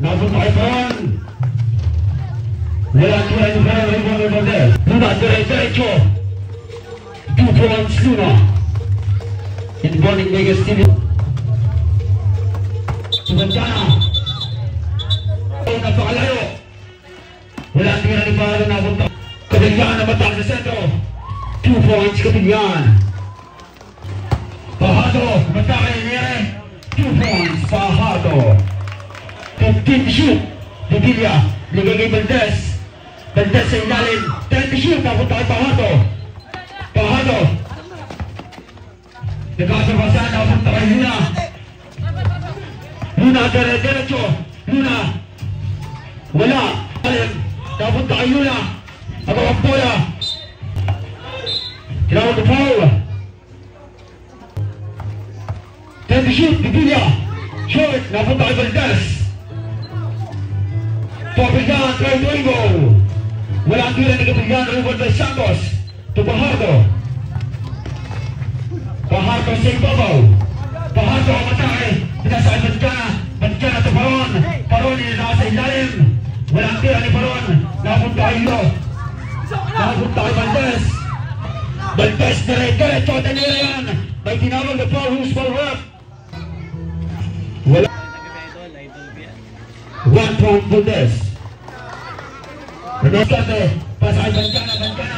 Napunta kay Paron. Wala tira yung Paron. Rebound kay Valdez. Luna, diretso. 2 points, Luna. Inbounding Vegas TV. Subantana. Napakalayo. Wala tira ni Paron. Napunta. Kabilyan na batang sa sentro. 2 points, Kabilyan. Pahado. Matake niya. 2 points, Pahado. 15 to shoot. Bibilla. Ligay kay Valdez. Valdez sa ilalim. 10 to shoot. Napunta kay Pahado. Pahado. Nagkasabasa. Napunta kay Luna. Luna. Diretso. Luna. Wala. Napunta kay Luna. Abang bola. Tinawag the foul. 10 to shoot. Bibilla. Short. Napunta kay Valdez. Kabilyan, try to go. Wala ang tira ni Kabilyan, Ruben de Santos. To Pajardo. Pajardo sa ibabaw. Pajardo ang matake. Pinasa kay Bancana. Bancana to Paron. Paron nasa ilalim. Wala ang tira ni Paron. Napunta kay Ilo. Napunta kay Valdez. Valdez diretso. Tanira yan. May tinawag na foul. Who's for rep? Wala. 1 point Valdez. Renostante, pasa kay Bancana.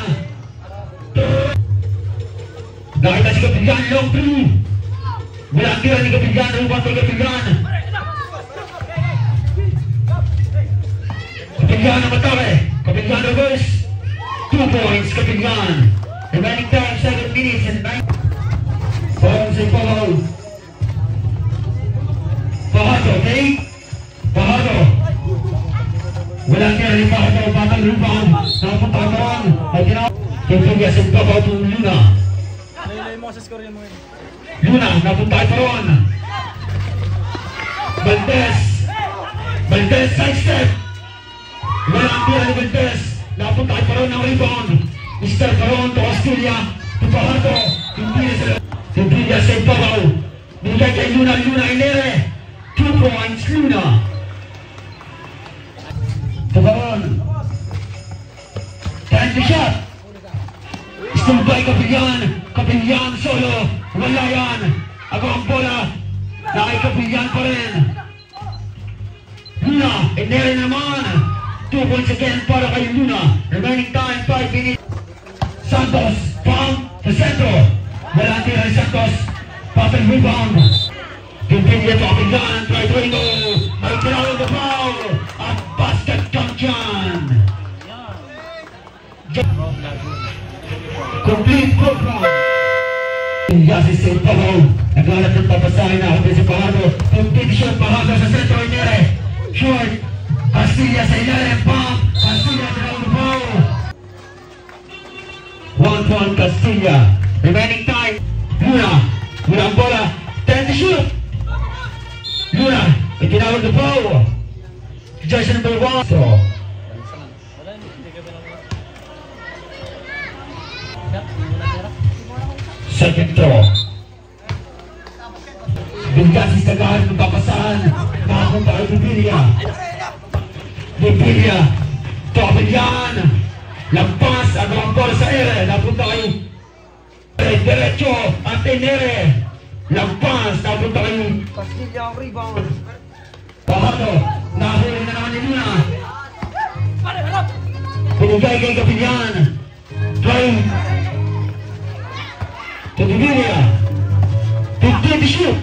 Nakita si Kabilyan, long 3. Wala ang tira ni Kabilyan, Ruban kay Kabilyan. Kabilyan ang matake. Kabilyan reverse. 2 points, Kabilyan. Remaining time, 7 minutes and 9. Paron sa ipabaw. Pahado, okay? Pahado. Wala kaya rin Pahado. Batang rebound. Napunta ka naman. Ay tinawag. Kaya sa ibabaw po Luna. Luna, napunta ka naman. Valdez. Valdez, side step. Wala ang tira ni Valdez. Napunta ka naman ng rebound. Mr. Caron to Castilla. To Pahado. Hindi sa ibabaw. Bigay kay Luna. Luna Inere. 2 points, Luna. Tubaron. 10 to shot. Still by Kabilyan. Kabilyan solo. Wala yan. Ako ang bola. Nakay Kabilyan pa rin. Luna. Inere naman. 2 points again para kay Luna. Remaining time 5 minutes. Santos. Foul. Sa centro. Wala tira ni Santos. Pattern rebound. Continue to Kabilyan. Try to go. May tinawag na foul. At basket champion. Complete program. Yasi sa ipabaw. Naglalap ng papasahin na ako sa Pahado. Complete shot. Pahado sa centro. Inere. Short. Castilla sa ilalim. Pump. Castilla tinawag na foul. 1 point Castilla. Remaining time. Luna. Luna ang bola. 10 to shoot. Luna. Itinawag na foul. Jersey number 1. So. Second throw. Bilgasis tagahan ng papasahan. Nakapunta kay Bibilla. Bibilla. Kabilyan. Lampas. Ano ang bola sa ere. Napunta kay diretso. At Inere. Lampas. Napunta kay Castilla ang rebound. Pahado. Nahuli na naman ni Luna. Pinigay kay Kabilyan. Drive. To Bibilla. 15 to shoot.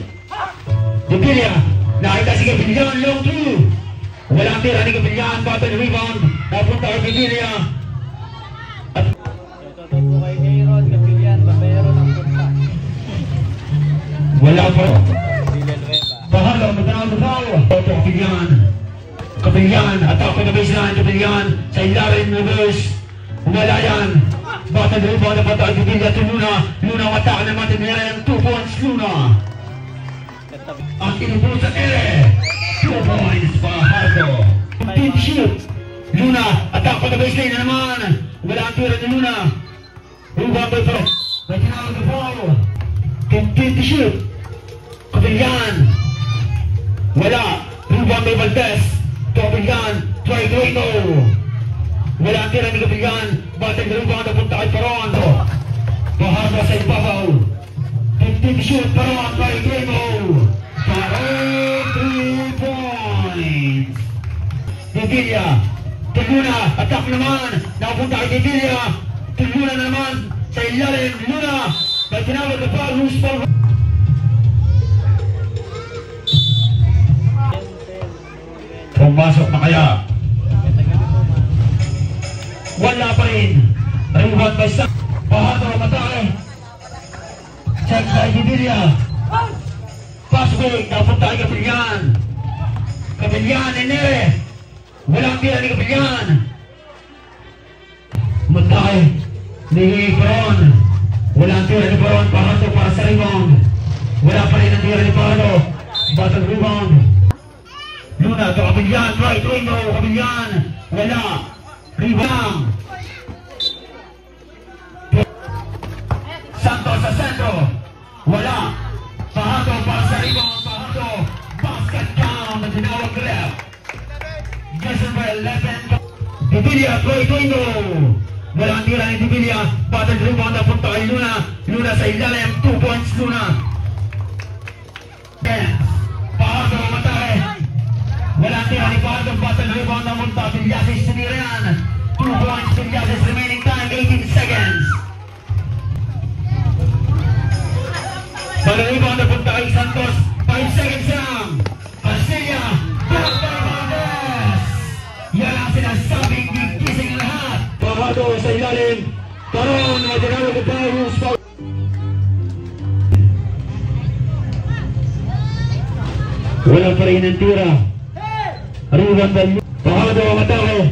Bibilla. Nakita si Kabilyan. Long 2. Walang tira ni Kabilyan. Battle rebound. Napunta kay Bibilla. Ito po kay Aaron. Kabilyan. Babayaro ng punta. Wala pa. Bahalo. Magandang lupaw. Opo, Kabilyan. Kabilyan. Atake na baseline. Kabilyan. Sa ilalim reverse. Wala yan. Battle rebound na patay. Bibilla to Luna. Luna matake naman. Tinira 2 points. Luna. Ang inupo sa ere. 2 points. Pahado. 15 shoot. Luna. Atake na baseline na naman. Wala ang tira ni Luna. Rebound by Fred. May tinawag na foul. 15 to shoot. Kabilyan. Wala. Rebound by Valdez. Kapilyan. Try to go. Wala ang tira ni Kapilyan. Batang rebound na punta kay Paron. Bahasa sa ibabaw. 50 shoot. Paron. Try to go. Paron. 3 points. Divilla. Luna. Attack naman. Nakapunta kay Divilla. Luna naman. Sa ilalim. Luna. May tinawag na foul. Loose foul. Pumasok na kaya. Wala pa rin. Rebound by Sam. Bahato, matay. Check by Divilla. Pass break. Napunta kay Kapilyan. Kapilyan, Enere. Walang tira ni Kapilyan. Matay. Ni Paron. Walang tira ni Paron. Bahato para sa rebound. Wala pa rin ang tira ni Paron. Batang rebound. Luna to Kapilyan, right window, Kapilyan, wala, rebound. Santos sa sentro, wala, Pahato para sa rebound, Pahato, basket down, tinawag left. Jezebel, left hand, Divilla, right window, wala ang tira ni Divilla, batang rebound na punta kay Luna, Luna sa ilalim, 2 points Luna. Pahato, matay. Walang tira ni Pahato, battle rebound na munta, Vilyasis sinirian. 2 points, Vilyasis, remaining time, 18 seconds. Battle rebound na punta kay Santos, 5 seconds lang. Castilla, block by Valdez. Yan ang sinasabing gigising lahat. Pahato sa ilalim, Paron, madinawag na Paulus. Walang pa rin ang tira. Rebound by Pahato, matake.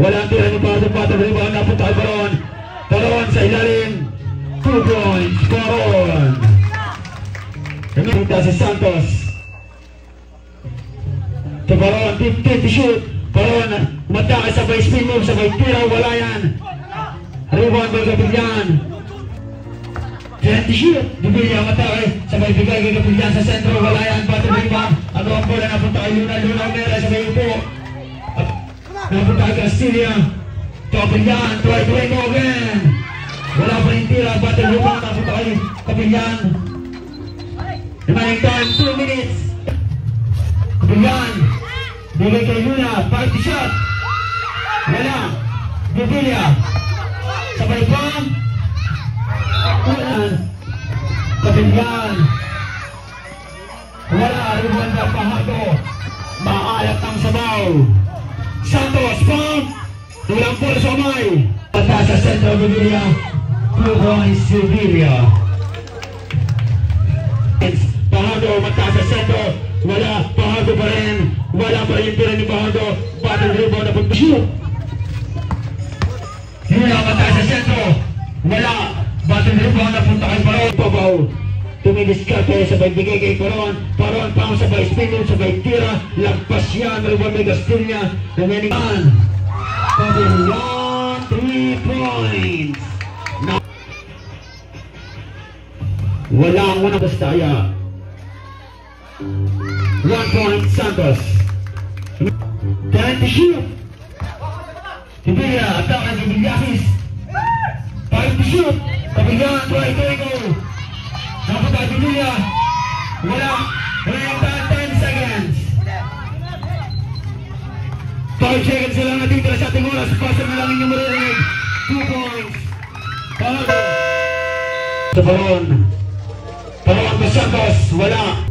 Walang tira ni Pahato, batang rebound na punta kay Paron. Paron sa ilalim. 2 points, Paron. Remita si Santos. To Paron, 50 shoot. Paron, matake sabay spin move, sabay tira, wala yan. Rebound by Kapilyan. 20 shoot. Divilla, matake. Sabay bigay kay Kapilyan sa sentro, wala yan. Batang rebound. Ano ang bola napunta kay Luna, Luna Mera, sabay upo. Napunta kay Castilla. Kapilyan, try to go again. Wala pa rin tira, batang rebound, napunta kay Kapilyan. Remaining time, 2 minutes. Kapilyan, bigay kay Luna, 5 shot. Wala. Divilla, sabay pam. Kapilyan. Wala, rebound na Pahato. Maalat ang sabaw. Santos, pump. Tulang po sa umay. Pata sa sentro, Divilla. 2 points, Divilla. Pahato, mata sa sentro. Wala, Pahato pa rin. Wala pa rin tira ni Pahato. Batang rebound na pag-shoot. Luna, mata sa sentro. Wala. Batang rebound na punta kay Paron. Pabaw. Tumidiskarte sabay bigay kay Paron. Paron pang sabay spin, sabay tira. Lagpas yan. Rebound ni Castilla. Remaining on. Pavilion, 3 points. Wala ang unang bastaya. 1 point Santos. 20 shoot. Divilla, attack ang Vilyasis. 5 to shoot. Kapilyan, try to go. Napunta kay Divilla. Wala. Wala 10 seconds. 5 seconds na lang natitira sa ating oras. Passer na lang inyong maririnig. 2 points. Pahato. Sa Paron. Paron pa Santos. Wala.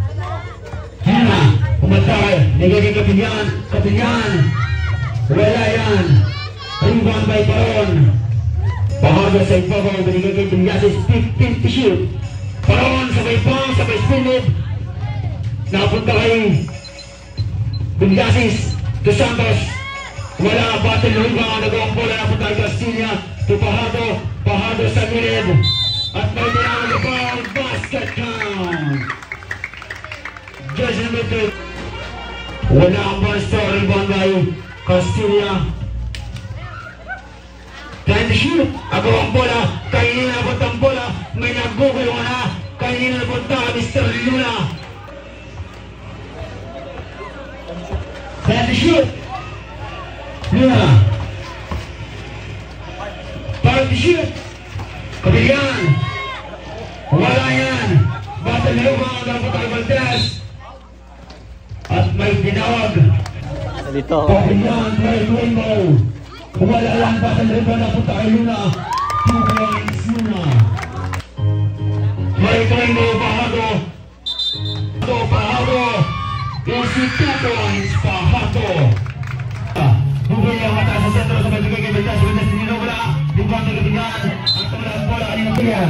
Hina. Umatay. Nagiging Kapilyan. Kapilyan. Wala yan. Rebound by Paron. Pahato sa ibabaw. Binigay kay Vilyasis. 15 to shoot. Paron. Sabay pang. Sabay spin move. Napunta kay Vilyasis. To Santos. Wala. Battle rebound. Nagawang bola. Napunta kay Castilla. To Pahato. Pahato sa gilid. At may tinawag na foul. Basket count. Just number 2. Wala ang basta. Rebound by Castilla. 10 shoot. Ako ang bola. Kainin na punta ang bola. May nag-google na. Kainin na punta Mr. Luna. 10 shoot. Luna. Party shoot. Kabigan. Wala yan. Battle rebound ang Potay Valdez. At may tinawag. Dito. Kabigan, may rainbow. Wala lang battle rebound ang Potay Luna. 2 points Luna. May rainbow Pahago. Pahago. Isi 2 points Pahago. Bubuli ang mata sa sentro sa magbigay kay Valdez. Valdez tininobra. Rebound ng Kabigan. Ang tamalang bola kanina kaya.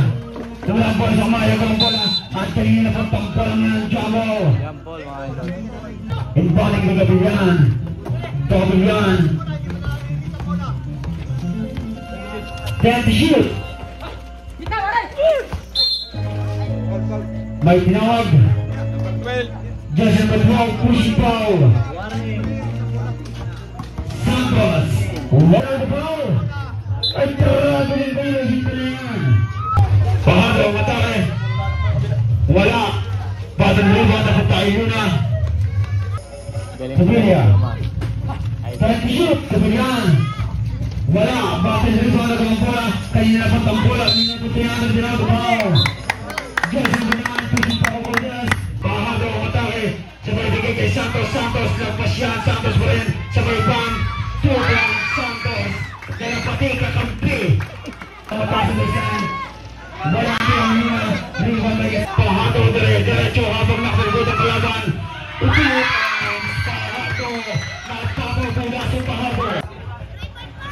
Tamalang bola sa Maya ng bola. At kanina po tampolang ng Jamo. Yan ball mga idol. Inbalik ng Kabigan. Kabigan. 10 to shoot. May tinawag. Jason Manuel pushing foul. Santos. Wala na foul. Ay tarado rin ba yung hito na yan? Pahado, matake. Wala. Batang rebound na tayo Luna. Kabilia. Tara to shoot. Kabilan. Wala. Batang rebound na kamampola. Kanina na pagkampola. Minuto 300 din ako foul. Jason Manuel pushing foul for this. Pahado, matake. Sabay bigay kay Santos. Santos nagpas yan. Santos pa rin. Sabay bang. 2 points Santos. Dahil pati kakampi. Pamatasin na siyan. Walang tiyang nila. Rival na yan. Pahado diretso habang nakaligod ang kalaban. 2 points Pahado. Nagpapagula si Pahado.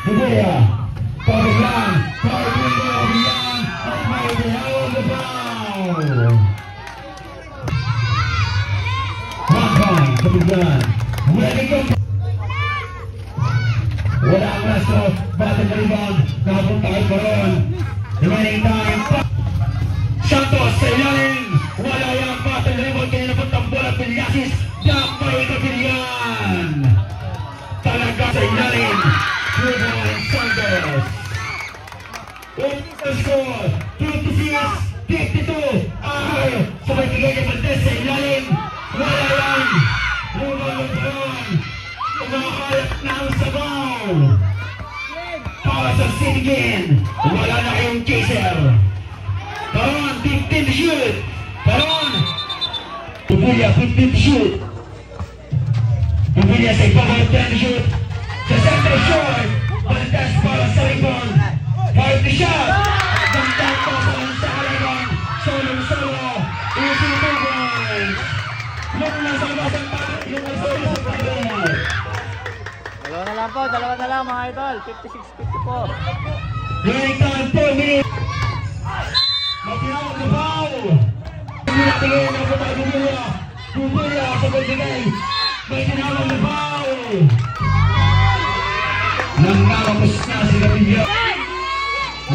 Bigaya. Pagbilan. Pagbilan. At may dihaw na foul. 1 point. Pagbilan. Ready go. Wala ang resto, battle rebound, nakapunta kay Coron. Remaining time, Santos sa ilalim. Wala yung battle rebound, kaya napuntang bola Pilyasis. Damay Kabilian. Talaga sa ilalim. Rebound Santos. Unang score, 56-52. Ay, sabay tigay ni Valdez sa ilalim. Wala yan. Rebound Coron. Umakalat na ang sabaw. Para sa Sinigin. Wala na kayong chaser. Taron, 15 shoot. Taron. Tubulia, 15 shoot. Tubulia sa ibabaw, 10 shoot. Sa center short. Valdez para sa rebound. 5 shot. Gandang pa sa rebound. Solo. Easy 2 points. Yung nasa labasang pala. Yung nasa labasang pala. Dalawa na lang mga idol. 56-54. Running time 4 minutes. Magtinawag na foul. Tingin na po tayo Bumula sa pagbigay. May tinawag na foul. Nangalapos na si Gabilya.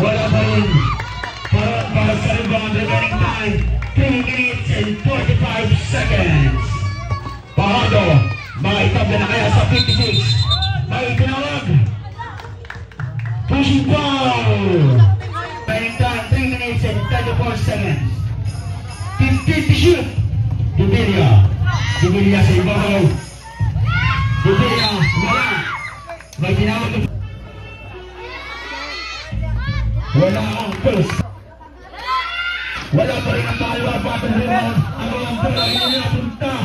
Wala pa rin. Para sa rebound remaining time 3 minutes and 45 seconds. Pahado. Maitabla na kaya sa 56. May tinawag. Pushing foul. Remaining time 3 minutes and 34 seconds. 15 to shoot. Dubilia sa ibabaw. Dubilia, wala. May tinawag. Wala ang post. Wala pa rin ang bala. Battle rebound. Ang walang bola ay napunta.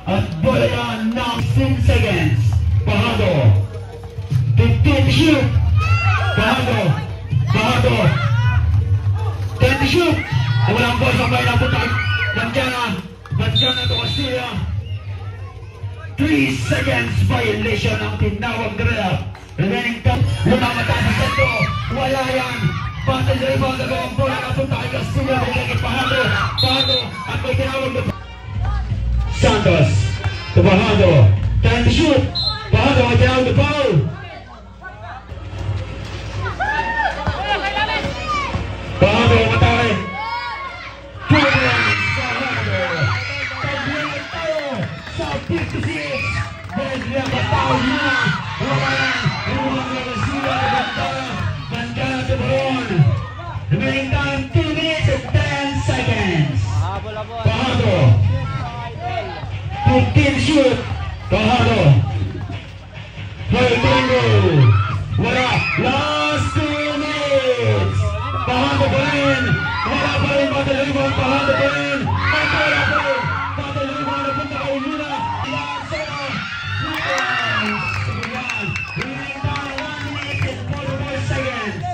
At bola yan ng 6 seconds. Pahado. 15 to shoot. Pahado. 10 to shoot. Walang bola sa bayan ng putak. Nandiyan na ito Castilla. 3 seconds violation ang tinawag nila. Remaining time. Lumamata sa sento. Wala yan. Battle rebound na gawang bola na punta kay Castilla. Bigay kay Pahado. At may tinawag na Santos. To Pahado. 10 to shoot. Pahado may tinawag na foul. Pahado matay. 2 points. Pahado. Pagbilang tayo sa 56. Bigyan ba tayo na? Wala yan. Inulang na Castilla. Bandana to Baron. Remaining time 2 minutes and 10 seconds. Pahado. 15 shoot. Pahado. Voltengo. Wala. Last 2 minutes. Pahando pa rin. Wala pa rin battle rebound. Pahando pa rin. Wala pa rin. Battle rebound. Napunta kay Luna. Last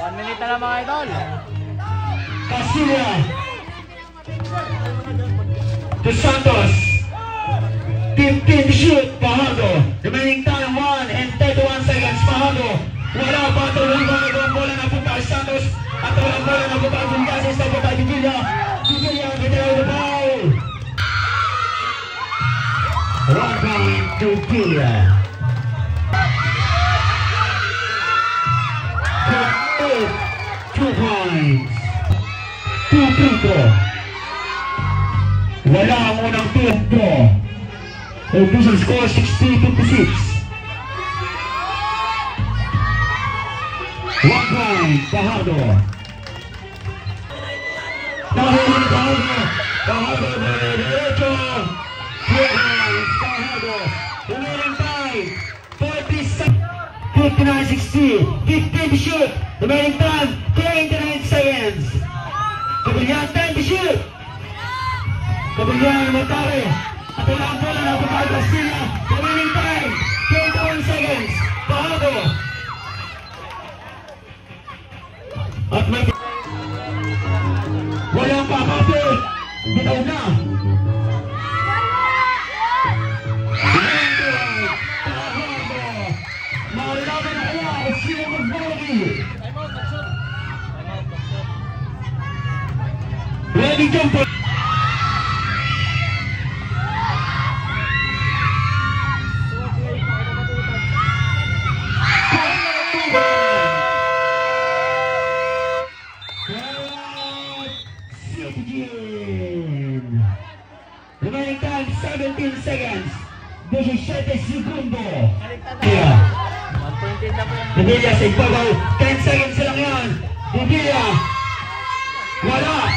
1 minute na lang mga idol. Castilla to Santos 15 to shoot. Fajardo remaining time 1 and 31 seconds. Fajardo wala pa ito. Ang bola na punta kay Santos at walang bola na punta kay Bungases. Sa punta kay Villa bitaw the ball. 1 point to Villa. 2 points. 2 free throw. Wala ang unang tempo. Official score 60-56. 1 point. Fajardo. Nahuli Fajardo. Fajardo derecho. 2 points. Fajardo. Remaining time 59-60. 15 to shoot. Remaining time 29 seconds. Kabilyan 10 to shoot. Kabilyan Matare. At wala ang bola na pagkakal Castilla. Remaining time 21 seconds. Fajardo. At may walang kakapit. Bitaw na. Maulaman na kaya at sila mag-bogey. Ready jumper. Remaining time 17 seconds. 17 segundo. Yeah. 1.8 na po yung Bibilla sa ibabaw. 10 seconds lang yan. Bibilla. Wala.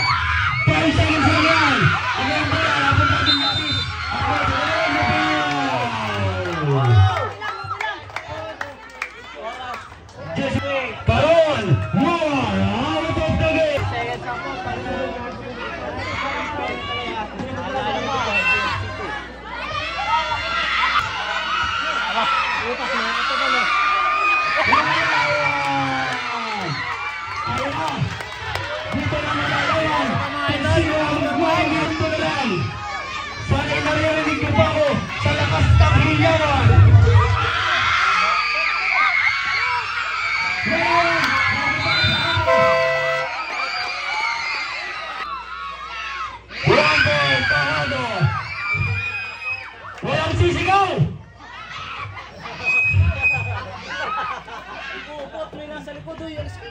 5 seconds lang yan. Ang yung bola. Napunta din natin. Paron. More. Out of the game. seconds na po. Dito na malalayan. Sino ang buhay dito na lang. Sana'y naririnig ko pa ako sa lakas ng hilyawan. Rumble, Fajardo. Walang sisigaw. Ikupot, may nasa likod. Uy, alis ka.